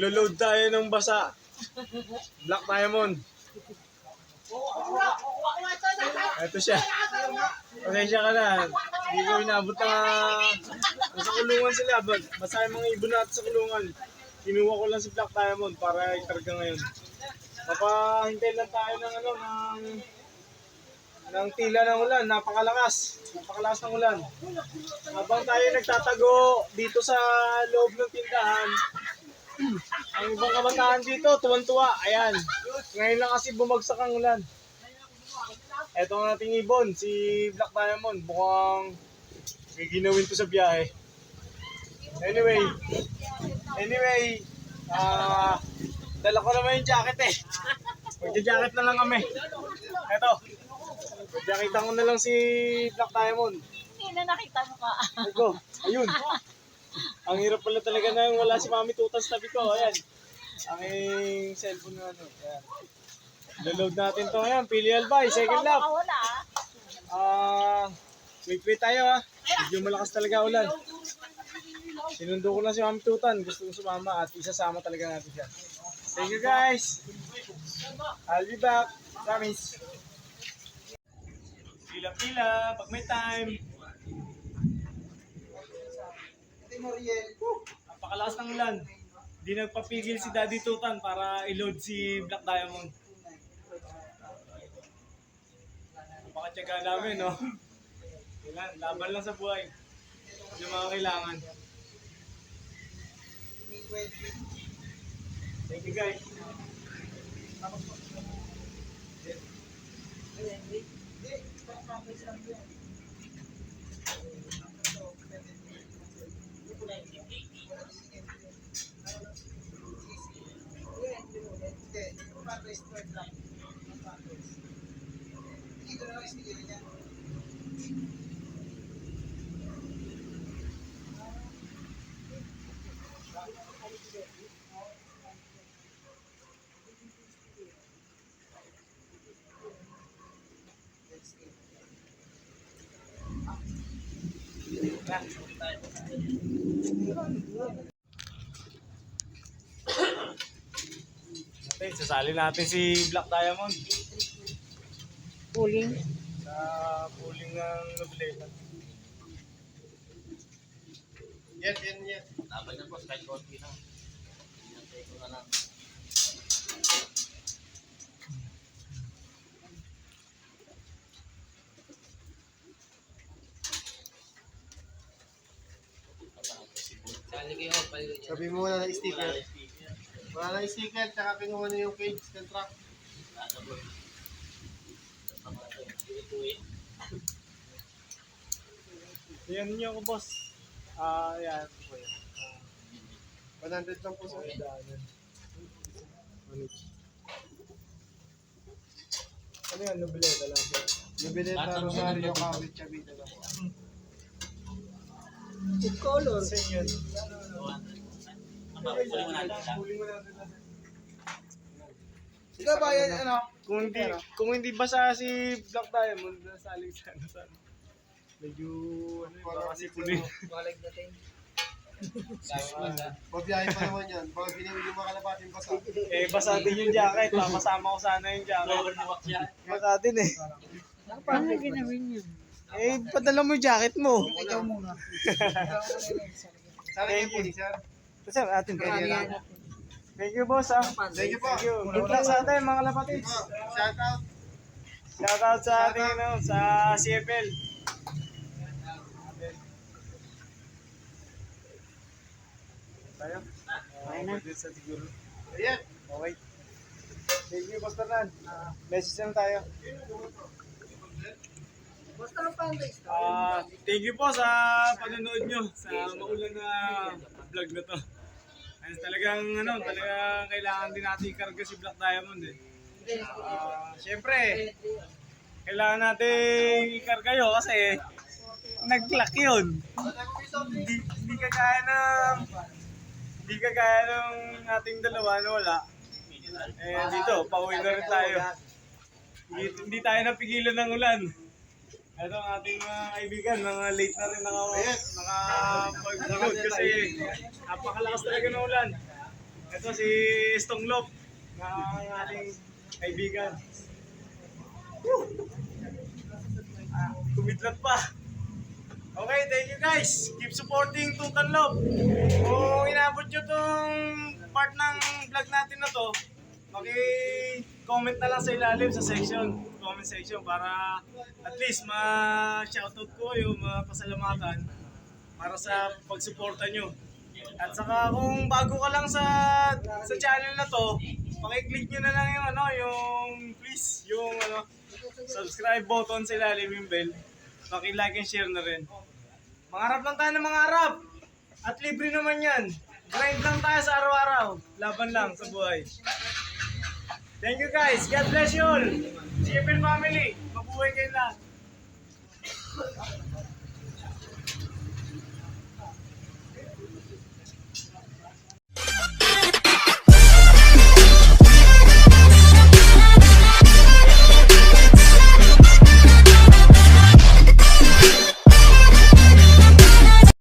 Maglo-load tayo ng basa. Black Diamond. Ito siya. Pasensya ka na. Hindi ko inabot na nasa kulungan sila. Basta yung mga ibon natin sa kulungan. Kinuha ko lang si Black Diamond para ikarga ngayon. Papahintay lang tayo ng ng tila ng ulan. Napakalakas ng ulan. Habang tayo nagtatago dito sa loob ng tindahan, ang ibang kabataan dito, tuwan-tuwa. Ayan. Ngayon lang kasi bumagsak ang ulan. Ito ang ating ibon, si Black Diamond. Mukhang may ginawin to sa biyahe. Anyway, dala ko naman yung jacket eh. Magja-jacket na lang kami. Eto, magjaketan ko na lang si Black Diamond. Hindi na nakita mo ka. Ito, ayun. Ang hirap pala talaga na wala si Mami Tutas tabi ko. Ayan. Ang cellphone na ano. Ayan. Load natin to ngayon. Pili Albay, second lap. Wait tayo ha. Medyo malakas talaga ulan. Sinundo ko na si Mami Tutan. Gusto kong sumama at isasama talaga natin siya. Thank you guys. I'll be back. Promise. Pila-pila. Pag may time. Napakalakas ng ulan. Hindi nagpapigil si Daddy Tutan para i-load si Black Diamond. Napakatyaga namin, no? Kailan, laban lang sa buhay. Yung mga kailangan. Thank you guys. Sasali natin si Black Diamond. Puling. Sa puling ng Nobleta. Yan. Laban na po, kahit konti lang. Hinantay ko na lang. Sabi mo wala na sticker. Wala na sticker, tsaka kinuha na yung cage contract. Yan niyo ko, boss. Yan. 100 lang po sa Ano yan? Nobleta lang po. Nobileta Rosario Kawit Chavita lang po. Good color. Saan yun? Puling mo natin. Ikaw ba yan, ano? Kung hindi basa si Black Diamond, nasaling sana. Medyo, baka si Punin. Walag natin. Mabiyahe pa naman yan. Baka binili yung mga kalabating basa. Basa din yung jacket. Masama ko sana yung jacket. Basa din eh. Paano ginawin yun? Padala mo yung jacket mo. Ikaw muna. Sana yung puli, sir. Kasi atin Thank you, boss. Thank you po. Good luck sa atin, mga lapatids. Shout out. Shout out sa ating, sa CFL. Tayo? Okay na. Siguro. Ayan. Okay. Thank you, Boss Fernan. Message lang tayo. Thank you po sa panonood nyo sa maulan na vlog na to. Ayun, talagang kailangan din natin ikarga si Black Diamond eh. Siyempre, kailangan natin ikarga yun kasi nag-clock yun. Hindi kagaya ng ating dalawa na wala. Dito, pauwi na rin tayo. Hindi tayo napigilan ng ulan. Ito ang ating mga kaibigan, mga late na rin nakapag-load kasi napakalakas talaga ng ulan. Ito si Stonglop, na ang ating kaibigan. Kumidlat pa. Okay, thank you guys. Keep supporting Tutan Love. Kung inabot nyo tong part ng vlog natin na to, maki-comment na lang sa ilalim sa comment section para at least ma-shoutout ko yung mga pasalamatan para sa pagsuporta nyo. At saka kung bago ka lang sa channel na to, paki-click nyo na lang yung yung please, yung subscribe button sa ilalim yung bell. Paki-like and share na rin. Mangarap lang tayo ng mangarap. At libre naman yan. Grind lang tayo sa araw-araw. Laban lang sa buhay. Thank you guys. God bless you all. GFL family. Mabuhay kayo lahat.